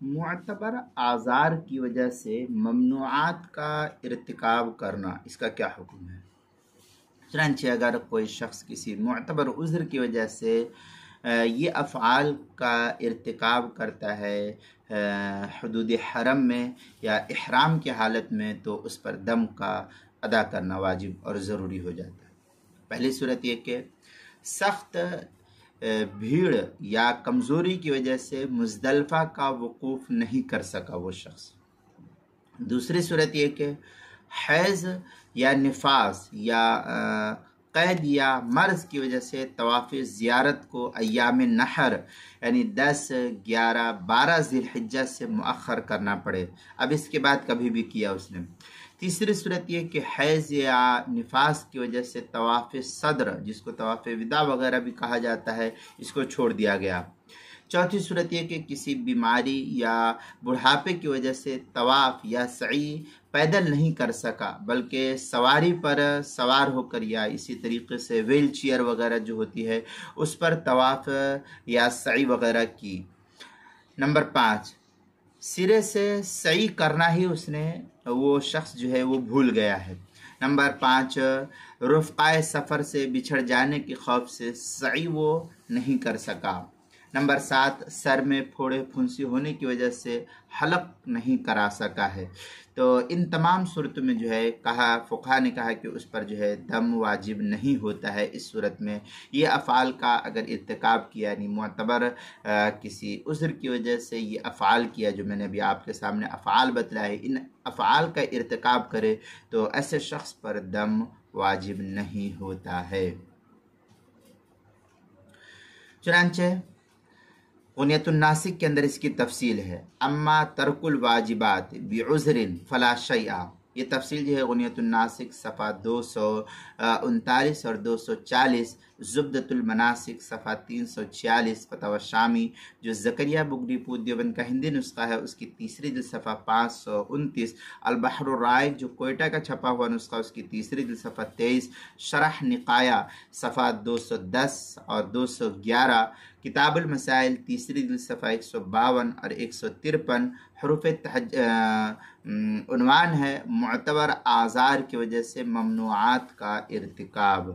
معتبر آزار کی وجہ سے ممنوعات کا ارتکاب کرنا، اس کا کیا حکم ہے؟ چنانچہ اگر کوئی شخص کسی معتبر عذر کی وجہ سے یہ افعال کا ارتکاب کرتا ہے حدود حرم میں یا احرام کی حالت میں، تو اس پر دم کا ادا کرنا واجب اور ضروری ہو جاتا ہے۔ پہلی صورت یہ کہ سخت بھیڑ یا کمزوری کی وجہ سے مزدلفہ کا وقوف نہیں کر سکا وہ شخص۔ دوسری صورت یہ کہ حیض یا نفاس یا قید یا مرض کی وجہ سے طواف زیارت کو ایام نحر یعنی 10، 11، 12 ذی الحجہ سے مؤخر کرنا پڑے، اب اس کے بعد کبھی بھی کیا اس نے۔ تیسری صورت یہ کہ حیض یا نفاس کی وجہ سے طواف صدر، جس کو طواف وداع وغیرہ بھی کہا جاتا ہے، اس کو چھوڑ دیا گیا۔ چوتھی صورت یہ کہ کسی بیماری یا بڑھاپے کی وجہ سے طواف یا سعی پیدل نہیں کر سکا، بلکہ سواری پر سوار ہو کر یا اسی طریقے سے ویل چیئر وغیرہ جو ہوتی ہے اس پر طواف یا سعی وغیرہ کی۔ نمبر 5، سرے سے سعی کرنا ہی اس نے وہ شخص جو ہے وہ بھول گیا ہے۔ نمبر 5، رفقائے سفر سے بچھڑ جانے کے خوف سے سعی وہ نہیں کر سکا۔ نمبر 7، سر میں پھوڑے پھنسی ہونے کی وجہ سے حلق نہیں کرا سکا ہے۔ تو ان تمام صورتوں میں جو ہے فقہا نے کہا کہ اس پر جو ہے دم واجب نہیں ہوتا ہے۔ اس صورت میں یہ افعال کا اگر ارتکاب کیا، یعنی معتبر کسی عذر کی وجہ سے یہ افعال کیا جو میں نے ابھی آپ کے سامنے افعال بتلائے، ان افعال کا ارتکاب کرے تو ایسے شخص پر دم واجب نہیں ہوتا ہے۔ چنانچہ غنیۃ الناسک کے اندر اس کی تفصیل ہے، اما ترک الواجبات بعذر فلا شیء، یہ تفصیل جو ہے غنیۃ الناسک صفحہ 239 اور 240، زبدۃ المناسک صفحہ 346، فتاوی شامی جو زکریا بگٹی پور دیوبند کا ہندی نسخہ ہے اس کی تیسری جلد صفحہ 529، البحر الرائق جو کوئٹہ کا چھپا ہوا نسخہ اس کی تیسری جلد صفحہ 23، شرح نقایہ صفحہ 210 اور 211، کتاب المسائل تیسری جلد صفحہ 152 اور 153، حروف عنوان ہے معتبر آزار کی وجہ سے ممنوعات کا ارتکاب۔